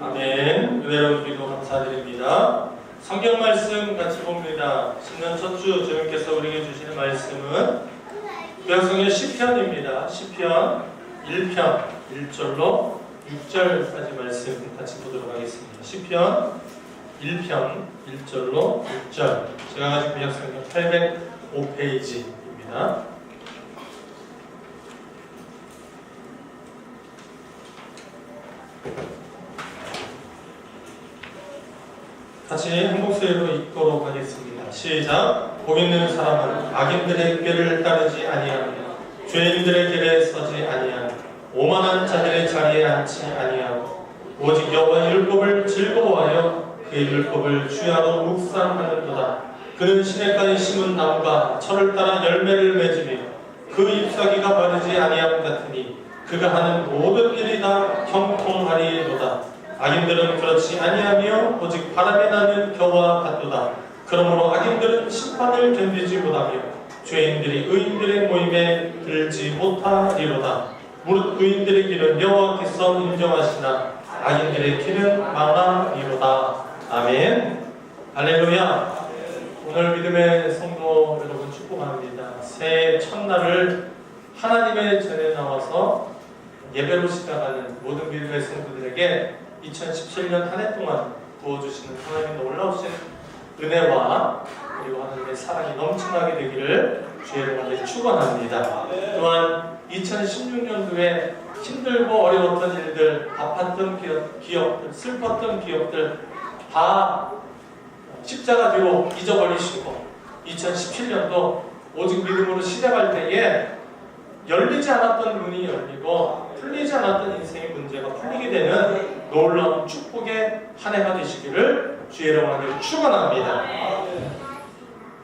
아멘. 은혜로운 기도 감사드립니다. 성경 말씀 같이 봅니다. 신년 첫 주 주님께서 우리에게 주시는 말씀은 구약성경 시편입니다. 시편 1편 1절로 6절까지 말씀 같이 보도록 하겠습니다. 시편 1편 1절로 6절. 제가 가진 구약성경 805페이지입니다. 같이 한 목소리로 읽도록 하겠습니다. 시작. 복 있는 사람은 악인들의 꾀를 따르지 아니하며 죄인들의 길에 서지 아니하며 오만한 자들의 자리에 앉지 아니하고 오직 여호와의 율법을 즐거워하여 그의 율법을 주야로 묵상하는도다. 그는 시냇가에 심은 나무가 철을 따라 열매를 맺으며 그 잎사귀가 마르지 아니함 같으니 그가 하는 모든 일이 다 형통하리로다. 악인들은 그렇지 아니하며 오직 바람이 나는 겨와 같도다. 그러므로 악인들은 심판을 견디지 못하며 죄인들이 의인들의 모임에 들지 못하리로다. 무릇 의인들의 길은 여호와께서 인정하시나 악인들의 길은 망하리로다. 아멘. 할렐루야. 오늘 믿음의 성도 여러분 축복합니다. 새해 첫날을 하나님의 전에 나와서 예배로 시작하는 모든 믿음의 성도들에게 2017년 한 해 동안 부어주시는 하나님의 놀라우신 은혜와 그리고 하나님의 사랑이 넘쳐나게 되기를 주의 이름으로 축원합니다. 또한 2016년도에 힘들고 어려웠던 일들, 아팠던 기억들, 슬펐던 기억들 다 십자가 뒤로 잊어버리시고 2017년도 오직 믿음으로 시작할 때에 열리지 않았던 문이 열리고 풀리지 않았던 인생의 문제가 풀리게 되는 놀라운 축복의 한 해가 되시기를 주의 이름으로 축원합니다.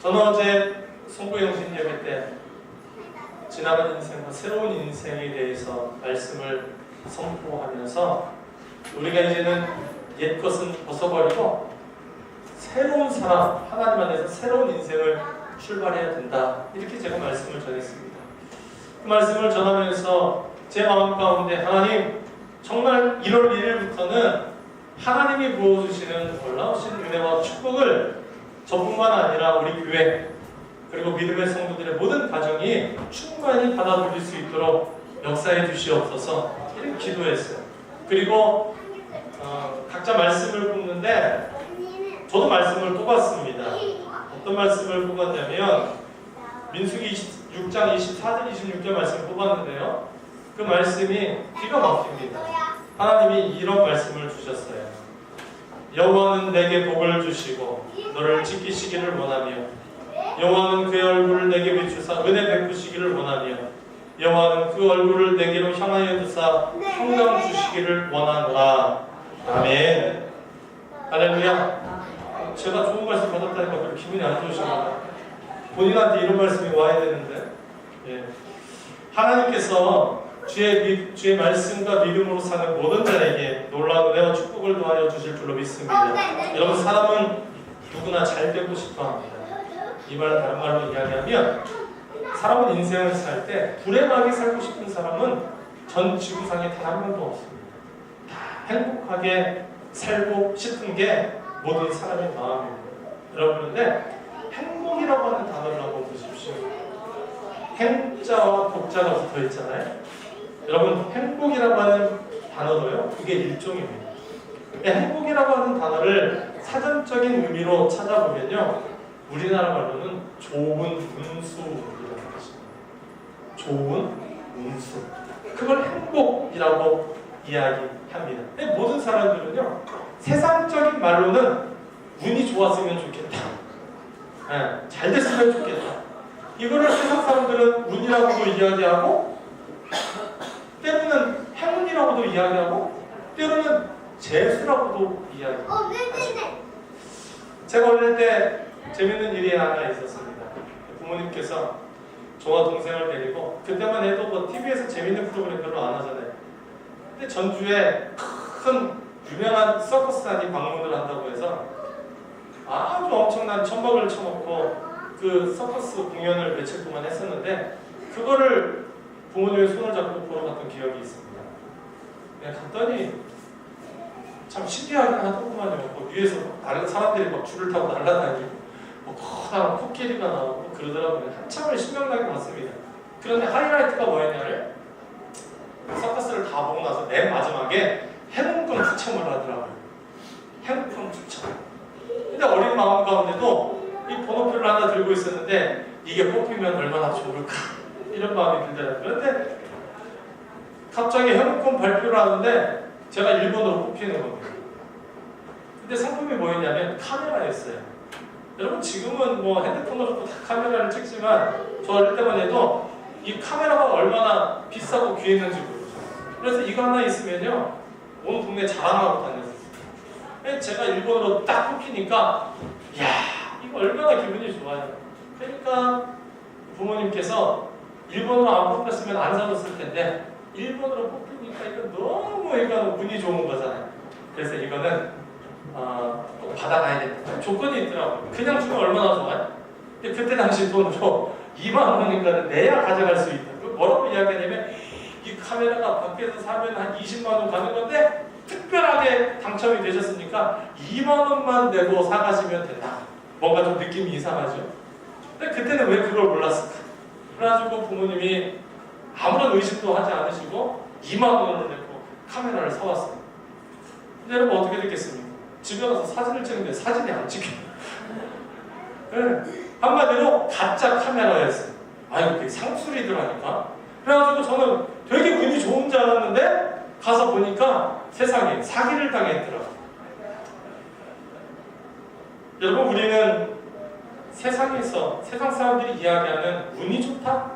저는 어제 송구영신 예배 때 지나간 인생과 새로운 인생에 대해서 말씀을 선포하면서 우리가 이제는 옛 것은 벗어버리고 새로운 사람, 하나님 안에서 새로운 인생을 출발해야 된다. 이렇게 제가 말씀을 전했습니다. 그 말씀을 전하면서 제 마음 가운데 하나님 정말 1월 1일부터는 하나님이 부어주시는 놀라우신 은혜와 축복을 저뿐만 아니라 우리 교회 그리고 믿음의 성도들의 모든 가정이 충만히 받아들일 수 있도록 역사해 주시옵소서 이렇게 기도했어요. 그리고 각자 말씀을 뽑는데 저도 말씀을 뽑았습니다. 어떤 말씀을 뽑았냐면 민수기 6장 24절 26절 말씀을 뽑았는데요. 그 말씀이 기가 막힙니다. 하나님이 이런 말씀을 주셨어요. 여호와는 내게 복을 주시고 너를 지키시기를 원하며 여호와는 그의 얼굴을 내게 비추사 은혜 베푸시기를 원하며 여호와는 그 얼굴을 내게로 향하여 두사 평강 주시기를 원하노라. 아멘. 할렐루야. 제가 좋은 말씀 받았다니까 그렇게 기분이 안 좋으신가요? 본인한테 이런 말씀이 와야 되는데 하나님께서 주의 말씀과 믿음으로 사는 모든 자에게 놀라운 은혜와 축복을 더하여 주실 줄로 믿습니다. 여러분 사람은 누구나 잘 되고 싶어 합니다. 이 말은 다른 말로 이야기하면 사람은 인생을 살 때 불행하게 살고 싶은 사람은 전 지구상에 단 한 명도 없습니다. 다 행복하게 살고 싶은 게 모든 사람의 마음입니다. 여러분 그런데 행복이라고 하는 단어를 한번 보십시오. 행자와 복자가 붙어 있잖아요. 여러분 행복이라고 하는 단어도요. 그게 일종입니다. 행복이라고 하는 단어를 사전적인 의미로 찾아보면요. 우리나라 말로는 좋은 운수이라는 것입니다. 좋은 운수. 그걸 행복이라고 이야기합니다. 근데 모든 사람들은요. 세상적인 말로는 운이 좋았으면 좋겠다. 잘 됐으면 좋겠다. 이거를 세상 사람들은 운이라고도 이야기하고 때로는 행운이라고도 이야기하고 때로는 재수라고도 이야기하고 제가 어릴 때 재밌는 일이 하나 있었습니다. 부모님께서 저와 동생을 데리고 그때만 해도 뭐 TV에서 재밌는 프로그램 별로 안 하잖아요. 근데 전주에 큰 유명한 서커스단이 방문을 한다고 해서 아주 엄청난 천막을 쳐놓고 그 서커스 공연을 며칠 동안 했었는데 그거를 부모님의 손을 잡고 보러 갔던 기억이 있습니다. 갔더니 참 신기하긴 하더구만요. 뭐 위에서 다른 사람들이 막 줄을 타고 날아다니고 뭐 커다란 코끼리가 나오고 그러더라고요. 한참을 신명나게 봤습니다. 그런데 하이라이트가 뭐였냐면 서커스를 다 보고 나서 맨 마지막에 행운권 추첨을 하더라고요. 행운권 추첨. 근데 어린 마음 가운데도 이 번호표를 하나 들고 있었는데 이게 뽑히면 얼마나 좋을까 이런 마음이 들더라고요. 그런데 갑자기 행운권 발표를 하는데 제가 1번으로 뽑히는 겁니다. 근데 상품이 뭐였냐면 카메라였어요. 여러분 지금은 뭐 핸드폰으로 다 카메라를 찍지만 저 어릴 때만 해도 이 카메라가 얼마나 비싸고 귀했는지 모르죠. 그래서 이거 하나 있으면요 온 동네 자랑하고 다녔어요. 제가 1번으로 딱 뽑히니까 이야 이거 얼마나 기분이 좋아요. 그러니까 부모님께서 1번으로 안 뽑혔으면 안 사줬을 텐데 1번으로 뽑히니까 이거 너무 이거 운이 좋은 거잖아요. 그래서 이거는 꼭 받아가야 된다. 조건이 있더라고요. 그냥 주면 얼마나 좋아요? 근데 그때 당시 돈으로 2만 원이니까 내야 가져갈 수 있다. 뭐라고 이야기하냐면 이 카메라가 밖에서 사면 한 20만 원 가는 건데 특별하게 당첨이 되셨으니까 2만 원만 내고 사가시면 된다. 뭔가 좀 느낌이 이상하죠. 근데 그때는 왜 그걸 몰랐을까? 그래가지고 부모님이 아무런 의심도 하지 않으시고 2만 원을 내고 카메라를 사왔어요. 근데 여러분 어떻게 됐겠습니까? 집에 가서 사진을 찍는데 사진이 안 찍혀요. 네. 한마디로 가짜 카메라였어요. 아유 그게 상술이더라니까. 그래가지고 저는 되게 운이 좋은 줄 알았는데 가서 보니까 세상에 사기를 당했더라고요. 여러분 우리는 세상에서 세상 사람들이 이야기하는 운이 좋다,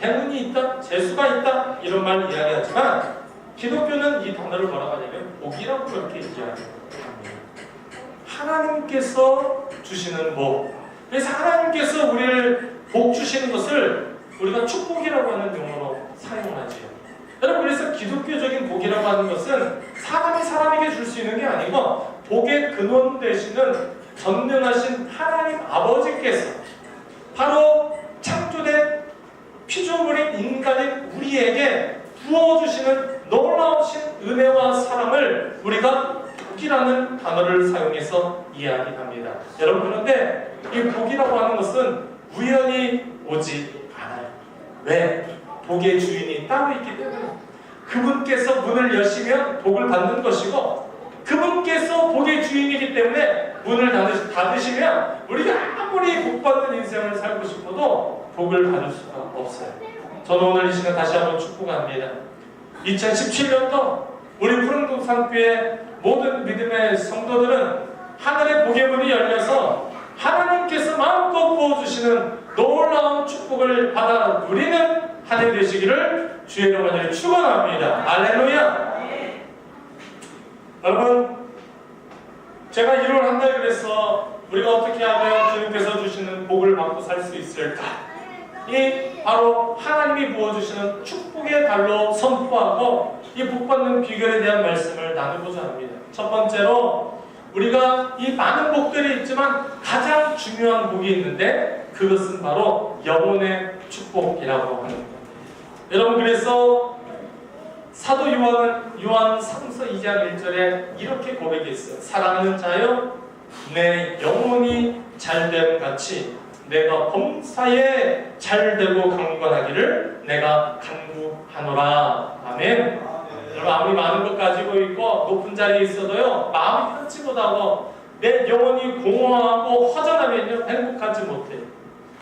행운이 있다, 재수가 있다 이런 말 이야기하지만 기독교는 이 단어를 뭐라고 하냐면 복이라고 그렇게 이야기합니다. 하나님께서 주시는 복. 그래서 하나님께서 우리를 복 주시는 것을 우리가 축복이라고 하는 용어로 사용하지요. 여러분 그래서 기독교적인 복이라고 하는 것은 사람이 사람에게 줄 수 있는 게 아니고 복의 근원 되시는 전능하신 하나님 아버지께서 바로 창조된 피조물인 인간인 우리에게 부어주시는 놀라우신 은혜와 사랑을 우리가 복이라는 단어를 사용해서 이야기합니다. 여러분 그런데 이 복이라고 하는 것은 우연히 오지 않아요. 왜? 복의 주인이 따로 있기 때문에 그분께서 문을 여시면 복을 받는 것이고 그분께서 복의 주인이기 때문에 문을 닫으시면 우리가 아무리 복받는 인생을 살고 싶어도 복을 받을 수가 없어요. 저는 오늘 이 시간 다시 한번 축복합니다. 2017년도 우리 푸른동산교회 모든 믿음의 성도들은 하늘의 복의 문이 열려서 하나님께서 마음껏 부어주시는 놀라운 축복을 받아 누리는 한 해 되시기를 주의 이름으로 축원합니다. 할렐루야. 여러분 제가 1월 한 달 그래서 우리가 어떻게 하면 주님께서 주시는 복을 받고 살 수 있을까? 이 바로 하나님이 부어주시는 축복의 달로 선포하고 이 복받는 비결에 대한 말씀을 나누고자 합니다. 첫 번째로 우리가 이 많은 복들이 있지만 가장 중요한 복이 있는데 그것은 바로 영혼의 축복이라고 하는 겁니다. 여러분 그래서 사도 요한 3서 2장 1절에 이렇게 고백했어요. 사랑하는 자여 내 영혼이 잘됨 같이 내가 범사에 잘되고 강건하기를 내가 간구하노라. 아멘. 여러분 아무리 많은 것 가지고 있고 높은 자리에 있어도요 마음이 편치 못하고 내 영혼이 공허하고 허전하면요 행복하지 못해요.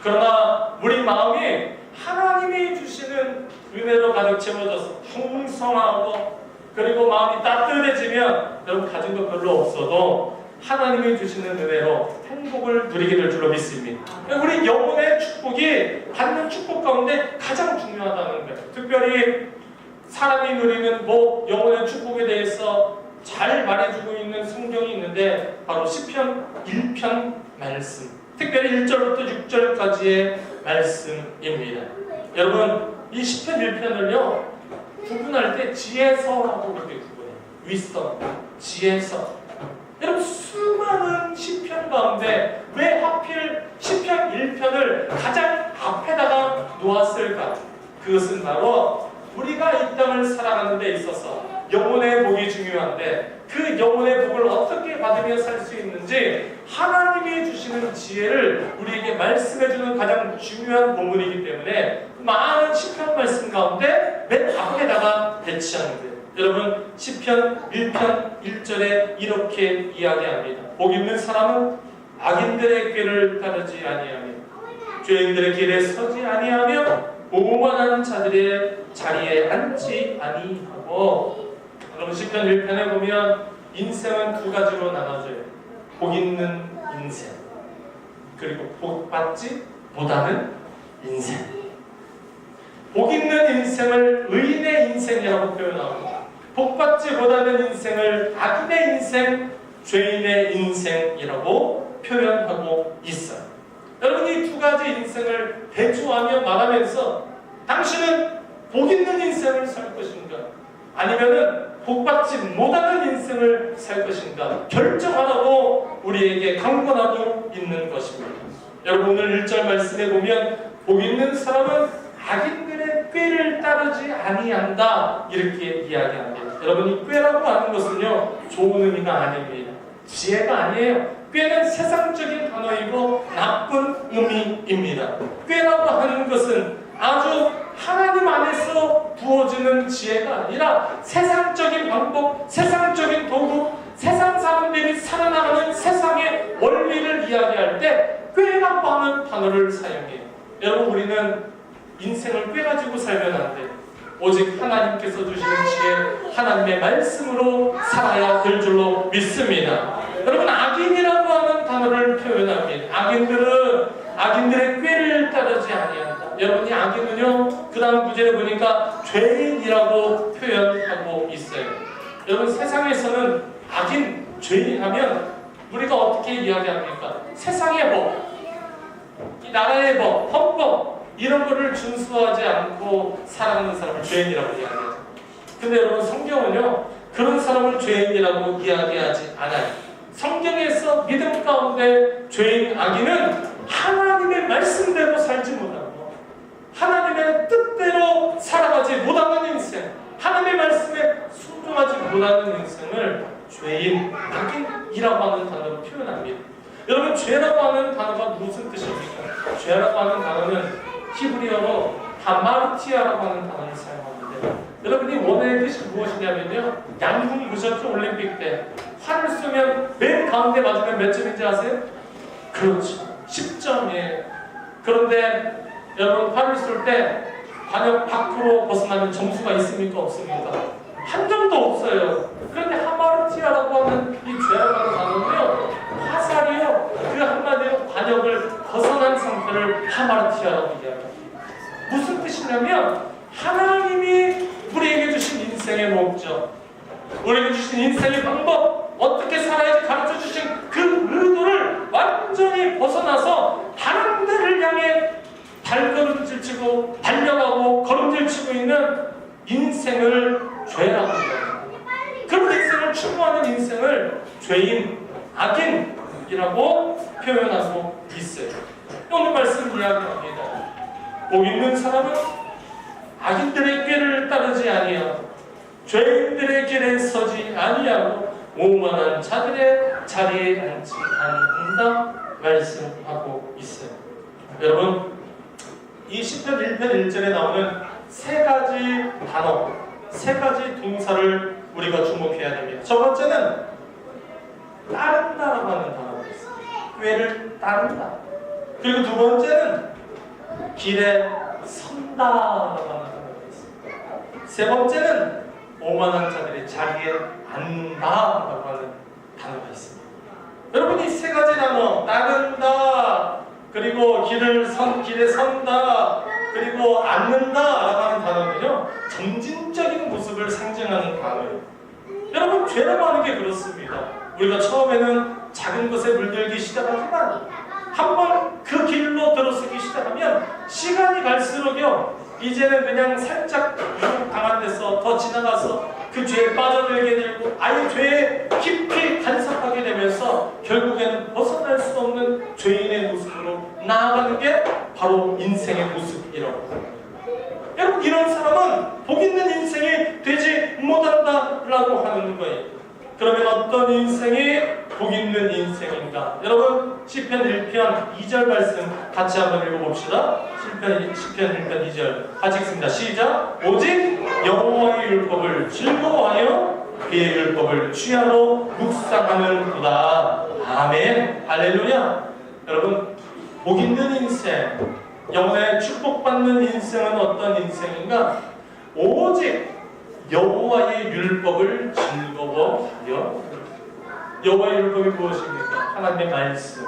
그러나 우리 마음이 하나님이 주시는 은혜로 가득 채워져서 풍성하고 그리고 마음이 따뜻해지면 여러분 가진 것 별로 없어도 하나님이 주시는 은혜로 행복을 누리게 될 줄로 믿습니다. 우리 영혼의 축복이 받는 축복 가운데 가장 중요하다는 거예요. 특별히 사람이 누리는 영혼의 축복에 대해서 잘 말해주고 있는 성경이 있는데 바로 시편 1편 말씀, 특별히 1절부터 6절까지의 말씀입니다. 여러분 이 시편 1편을요 구분할 때 지혜서라고 그렇게 구분해요. 윗선, 지혜서. 여러분 수많은 시편 가운데 왜 하필 시편 1편을 가장 앞에다가 놓았을까? 그것은 바로 우리가 이 땅을 살아가는 데 있어서 영혼의 복이 중요해요. 중요한데 그 영혼의 복을 어떻게 받으며 살 수 있는지 하나님이 주시는 지혜를 우리에게 말씀해주는 가장 중요한 본문이기 때문에 많은 시편 말씀 가운데 맨 앞에다가 배치하는 거예요. 여러분 시편 1편 1절에 이렇게 이야기합니다. 복 있는 사람은 악인들의 꾀를 따르지 아니하며 죄인들의 길에 서지 아니하며 오만한 자들의 자리에 앉지 아니하고. 여러분 시편 1편에 보면 인생은 두 가지로 나눠져요. 복 있는 인생 그리고 복 받지 못하는 인생. 복 있는 인생을 의인의 인생이라고 표현합니다. 복 받지 못하는 인생을 악인의 인생, 죄인의 인생이라고 표현하고 있어요. 여러분 이 두 가지 인생을 대조하며 말하면서 당신은 복 있는 인생을 살 것인가 아니면은 복 받지 못하는 인생을 살 것인가 결정하라고 우리에게 강권하고 있는 것입니다. 여러분 오늘 1절 말씀에 보면 복 있는 사람은 악인들의 꾀를 따르지 아니한다 이렇게 이야기합니다. 여러분 이 꾀라고 하는 것은요 좋은 의미가 아닙니다. 지혜가 아니에요. 꾀는 세상적인 단어이고 나쁜 의미입니다. 꾀라고 하는 것은 아주 하나님 안에서 부어지는 지혜가 아니라 세상적인 방법, 세상적인 도구, 세상 사람들이 살아나가는 세상의 원리를 이야기할 때 꾀라고 하는 단어를 사용해요. 여러분 우리는 인생을 꾀가지고 살면 안 돼요. 오직 하나님께서 주시는 지혜, 하나님의 말씀으로 살아야 될 줄로 믿습니다. 여러분 악인이라고 하는 단어를 표현합니다. 악인들은 악인들의 꾀를 따르지 아니한다. 여러분이 악인은요 그 다음 구절에 보니까 죄인이라고 표현하고 있어요. 여러분 세상에서는 악인, 죄인 하면 우리가 어떻게 이야기합니까? 세상의 법, 이 나라의 법, 헌법 이런 거를 준수하지 않고 살아가는 사람을 죄인이라고 이야기하죠. 근데 여러분 성경은요 그런 사람을 죄인이라고 이야기하지 않아요. 성경에서 믿음 가운데 죄인, 악인은 하나님의 말씀대로 살지 못하고 하나님의 뜻대로 살아가지 못하는 인생, 하나님의 말씀에 순종하지 못하는 인생을 죄인, 악인이라고 하는 단어로 표현합니다. 여러분 죄라고 하는 단어가 무슨 뜻입니까? 죄라고 하는 단어는 히브리어로 다마르티아라고 하는 단어를 사용합니다. 여러분이 원어의 뜻이 무엇이냐면요 양궁 보셨죠? 올림픽 때 활을 쏘면 맨 가운데 맞으면 몇 점인지 아세요? 그렇죠 10점이에요. 그런데 여러분 활을 쏠 때 관역 밖으로 벗어나면 점수가 있습니까? 없습니까? 한 점도 없어요. 그런데 하마르티아라고 하는 이 죄라고 하는 단어는요 화살이요 그 한마디로 관역을 벗어난 상태를 하마르티아라고 이야기합니다. 무슨 뜻이냐면 하나님이 우리에게 주신 인생의 목적, 우리에게 주신 인생의 방법, 어떻게 살아야지 가르쳐 주신 그 의도를 완전히 벗어나서 다른 데를 향해 발걸음질 치고 달려가고 걸음질 치고 있는 인생을 죄라고 합니다. 그런 인생을 추구하는 인생을 죄인, 악인이라고 표현하고 있어요. 오늘 말씀 이야기합니다. 복 있는 사람은 악인들의 꾀를 따르지 아니하고 죄인들의 길에 서지 아니하고 오만한 자들의 자리에 앉지 않는다 말씀하고 있어요. 여러분 이 시편 1편 1절에 나오는 세 가지 단어, 세 가지 동사를 우리가 주목해야 됩니다. 첫 번째는 따른다라고 하는 단어가 있어요. 꾀를 따른다. 그리고 두 번째는 길에 선다라고 하는 단어가 있습니다. 세 번째는 오만한 자들의 자리에 앉는다라고 하는 단어가 있습니다. 여러분 이 세 가지 단어 따른다 그리고 길에 선다 그리고 앉는다라고 하는 단어는요 점진적인 모습을 상징하는 단어예요. 여러분 죄라고 하는 게 그렇습니다. 우리가 처음에는 작은 것에 물들기 시작하지만 한번 그 길로 들어서기 시작하면 시간이 갈수록요 이제는 그냥 살짝 유혹당한 데서 더 지나가서 그 죄에 빠져들게 되고 아예 죄에 깊이 간섭하게 되면서 결국에는 벗어날 수 없는 죄인의 모습으로 나아가는 게 바로 인생의 모습이라고 합니다. 여러분 이런 사람은 복 있는 인생이 되지 못한다 살라고 하는 거예요. 그러면 어떤 인생이 복 있는 인생인가? 여러분 시편 1편 2절 말씀 같이 한번 읽어봅시다. 시편 1편 2절 같이 읽습니다. 시작. 오직 여호와의 율법을 즐거워하여 그의 율법을 취하로 묵상하는구나. 아멘. 할렐루야. 여러분 복 있는 인생, 영혼의 축복받는 인생은 어떤 인생인가? 오직 여호와의 율법을 즐거워하여. 여호와의 율법이 무엇입니까? 하나님의 말씀,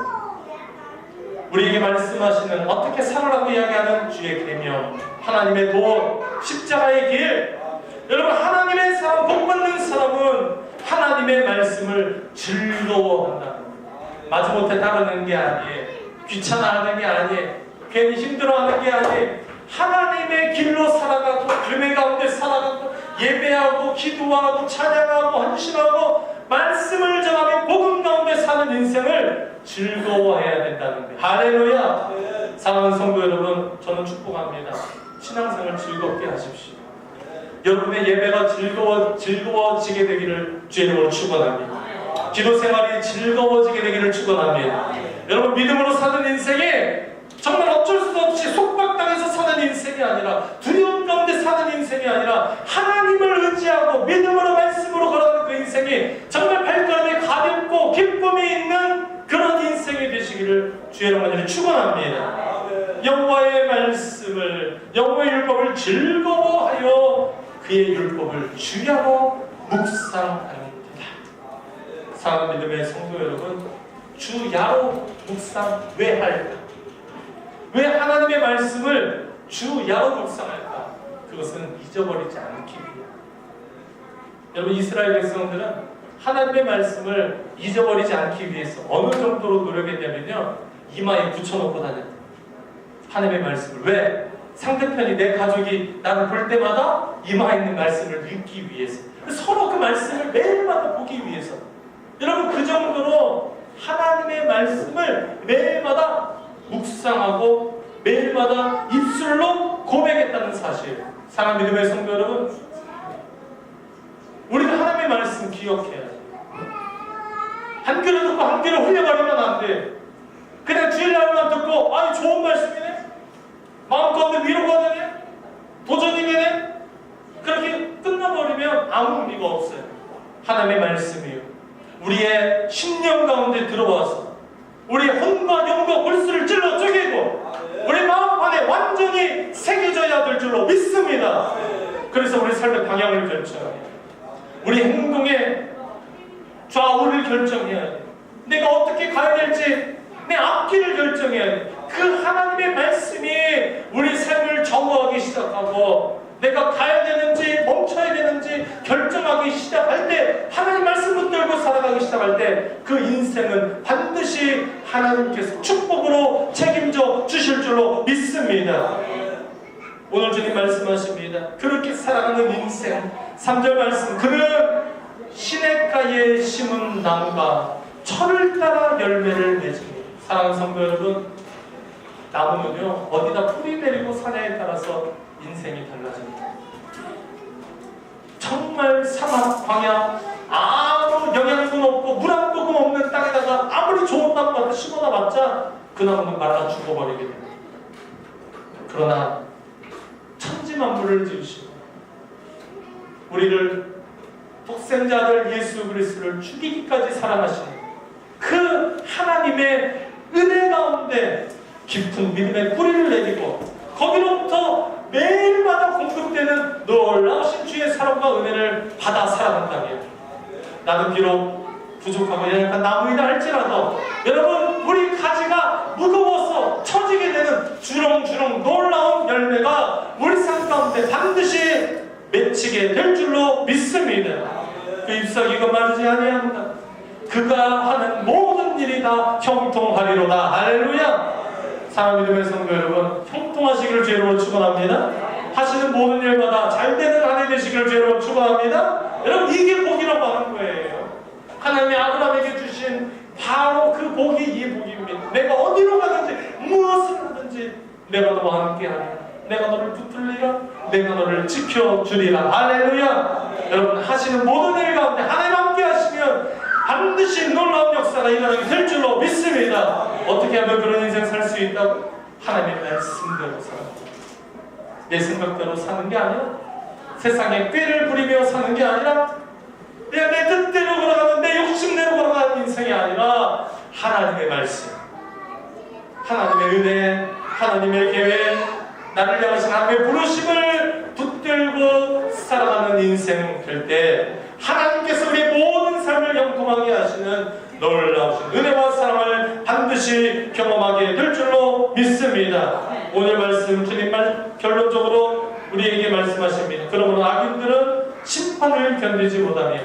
우리에게 말씀하시는 어떻게 살아라고 이야기하는 주의 계명, 하나님의 도, 십자가의 길. 여러분 하나님의 사람, 복받는 사람은 하나님의 말씀을 즐거워한다는 거예요. 마지못해 따르는 게 아니에요. 귀찮아하는 게 아니에요. 괜히 힘들어하는 게 아니에요. 하나님의 길로 살아가고 금의 가운데 살아가고 예배하고 기도하고 찬양하고 헌신하고 말씀을 전하며 복음 가운데 사는 인생을 즐거워해야 된다는 거예요. 할렐루야. 사랑하는 성도 여러분, 저는 축복합니다. 신앙생활 즐겁게 하십시오. 여러분의 예배가 즐거워지게 되기를 주의 이름으로 축원합니다. 기도 생활이 즐거워지게 되기를 축원합니다. 여러분 믿음으로 사는 인생에 정말 어쩔 수 없이 속박당해서 사는 인생이 아니라, 두려움 가운데 사는 인생이 아니라 하나님을 의지하고 믿음으로 말씀으로 걸어가는 그 인생이 정말 발걸음이 가볍고 기쁨이 있는 그런 인생이 되시기를 주의 이름으로 축원합니다. 여호와의 말씀을, 여호와의 율법을 즐거워하여 그의 율법을 주야로 묵상하는도다. 사랑하는 믿음의 성도 여러분, 주야로 묵상 왜 할까? 왜 하나님의 말씀을 주야로 묵상할까? 그것은 잊어버리지 않기 위해. 여러분 이스라엘 백성들은 하나님의 말씀을 잊어버리지 않기 위해서 어느 정도로 노력했냐면요, 이마에 붙여놓고 다녔대요. 하나님의 말씀을. 왜? 상대편이, 내 가족이 나를 볼 때마다 이마에 있는 말씀을 읽기 위해서, 서로 그 말씀을 매일마다 보기 위해서. 여러분 그 정도로 하나님의 말씀을 매일마다 묵상하고 매일마다 입술로 고백했다는 사실. 사랑하는 믿음의 성도 여러분, 우리가 하나님의 말씀 기억해야 돼. 한 귀로 듣고 한 귀로 흘려버리면 안 돼. 그냥 주일 날만 듣고 아니 좋은 말씀이네, 마음 가운데 위로가 되네, 도전이 되네, 그렇게 끝나버리면 아무 의미가 없어요. 하나님의 말씀이요, 우리의 심령 가운데 들어와서 우리의 혼과 영과 골수를 찔러 쪼개고 우리 마음 안에 완전히 새겨져야 될 줄로 믿습니다. 그래서 우리 삶의 방향을 결정해요. 우리 행동의 좌우를 결정해야 돼. 내가 어떻게 가야 될지 내 앞길을 결정해야 돼. 그 하나님의 말씀이 우리 삶을 정화하기 시작하고 내가 가야 되는지 멈춰야 되는지 결정하기 시작할 때, 하나님 말씀 붙들고 살아가기 시작할 때 그 인생은 반드시 하나님께서 축복으로 책임져 주실 줄로 믿습니다. 오늘 주님 말씀하십니다. 그렇게 살아가는 인생, 3절 말씀, 그는 시냇가에 심은 나무가 철을 따라 열매를 맺습니다. 사랑하는 성도 여러분, 나무는요 어디다 뿌리 내리고 사냐에 따라서 인생이 달라집니다. 정말 사막, 광야, 아무 영양분 없고 물 한 모금 없는 땅에다가 아무리 좋은 나무 갖다 심어놔봤자 그 나무는 말라 죽어버리게 됩니다. 그러나 천지만물을 지으시고 우리를 독생자들 예수 그리스도를 죽이기까지 사랑하시는 그 하나님의 은혜 가운데 깊은 믿음의 뿌리를 내리고 거기로부터 매일마다 공급되는 놀라우신 주의 사랑과 은혜를 받아 살아간다면, 나는 비록 부족하고 연약한 나무이다 할지라도 여러분 우리 가지가 무거워서 처지게 되는 주렁주렁 놀라운 열매가 우리 삶 가운데 반드시 맺히게 될 줄로 믿습니다. 그 잎사귀가 마르지 아니합니다. 그가 하는 모든 일이 다 형통하리로다. 할렐루야. 사랑하는 믿음의 성도 여러분, 형통하시기를 주로 축원합니다. 하시는 모든 일마다 잘되는 한 해 되시기를 주로 축원합니다. 여러분 이게 복이라고 하는 거예요. 하나님이 아브라함에게 주신 바로 그 복이 이 복입니다. 내가 어디로 가든지 무엇을 하든지 내가 너와 함께하리라, 내가 너를 붙들리라, 내가 너를 지켜주리라. 할렐루야. 여러분 하시는 모든 반드시 놀라운 역사가 일어나게 될 줄로 믿습니다. 어떻게 하면 그런 인생 살 수 있다고? 하나님의 말씀대로 살아요. 내 생각대로 사는 게 아니라, 세상에 꾀를 부리며 사는 게 아니라, 내 뜻대로 걸어가는, 내 욕심대로 걸어가는 인생이 아니라 하나님의 말씀, 하나님의 은혜, 하나님의 계획, 나를 향하신 하나님의 부르심을 붙들고 살아가는 인생 될 때 하나님께서 우리의 모든 삶을 형통하게 하시는 놀라우신 은혜와 사랑을 반드시 경험하게 될 줄로 믿습니다. 오늘 말씀 주님 결론적으로 우리에게 말씀하십니다. 그러므로 악인들은 심판을 견디지 못하며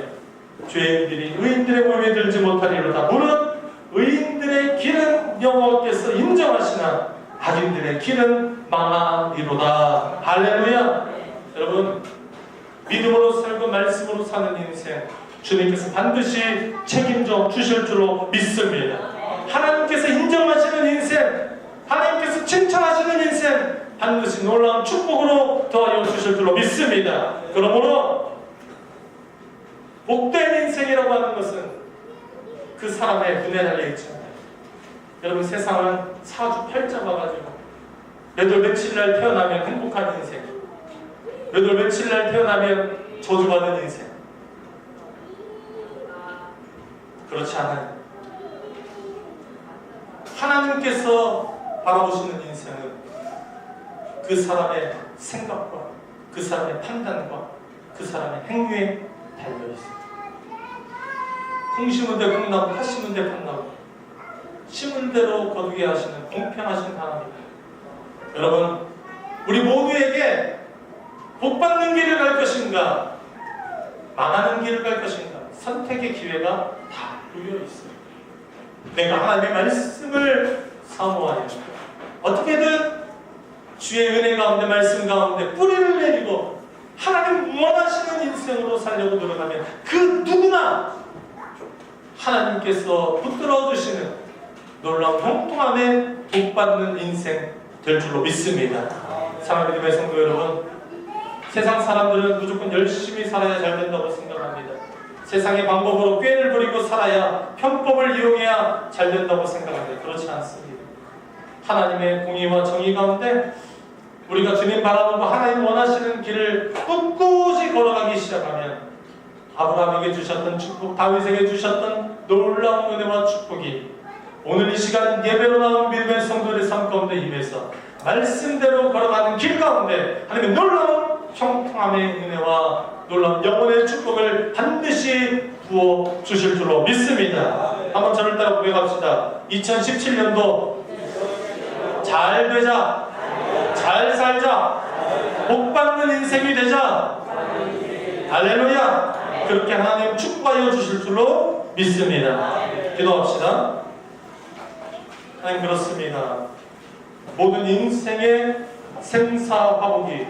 죄인들이 의인들의 몸에 들지 못하리로다. 무릇 의인들의 길은 여호와께서 인정하시나 악인들의 길은 망하리로다. 할렐루야. 여러분, 믿음으로 살고 말씀으로 사는 인생 주님께서 반드시 책임져 주실 줄로 믿습니다. 하나님께서 인정하시는 인생, 하나님께서 칭찬하시는 인생 반드시 놀라운 축복으로 더하여 주실 줄로 믿습니다. 그러므로 복된 인생이라고 하는 것은 그 사람의 눈에 달려 있잖아요. 여러분, 세상은 사주팔자가 가지고 몇 월 며칠 날 태어나면 행복한 인생, 몇 월 며칠 날 태어나면 저주받은 인생. 그렇지 않아요. 하나님께서 바라보시는 인생은 그 사람의 생각과 그 사람의 판단과 그 사람의 행위에 달려있어요. 콩 심은 데 콩나무, 팥 심은 데 팥나무, 심은 대로 거두게 하시는 공평하신 하나님. 여러분, 우리 모두에게 복 받는 길을 갈 것인가, 망하는 길을 갈 것인가, 선택의 기회가 다 놓여 있어요. 내가 하나님의 말씀을 사모하여 어떻게든 주의 은혜 가운데, 말씀 가운데 뿌리를 내리고 하나님 원하시는 인생으로 살려고 노력하면 그 누구나 하나님께서 붙들어 주시는 놀라운 형통함에 복받는 인생 될 줄로 믿습니다. 사랑하는 믿음의 성도 여러분, 세상 사람들은 무조건 열심히 살아야 잘 된다고 생각합니다. 세상의 방법으로 꾀를 부리고 살아야, 편법을 이용해야 잘 된다고 생각합니다. 그렇지 않습니다. 하나님의 공의와 정의 가운데 우리가 주님 바라보고 하나님 원하시는 길을 꿋꿋이 걸어가기 시작하면 아브라함에게 주셨던 축복, 다윗에게 주셨던 놀라운 은혜와 축복이 오늘 이 시간 예배로 나온 믿음의 성도들의 삶 가운데 임해서 말씀대로 걸어가는 길 가운데 하나님의 놀라운 형통함의 은혜와 놀라운 영혼의 축복을 반드시 부어 주실 줄로 믿습니다. 한번 저를 따라 고백합시다. 2017년도 잘 되자, 잘 살자, 복 받는 인생이 되자. 할렐루야. 그렇게 하나님 축복하여 주실 줄로 믿습니다. 기도합시다. 하나님, 그렇습니다. 모든 인생의 생사화복이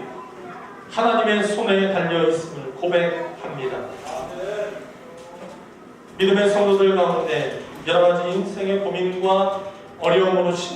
하나님의 손에 달려있음을 고백합니다. 믿음의 성도들 가운데 여러가지 인생의 고민과 어려움으로 신음하는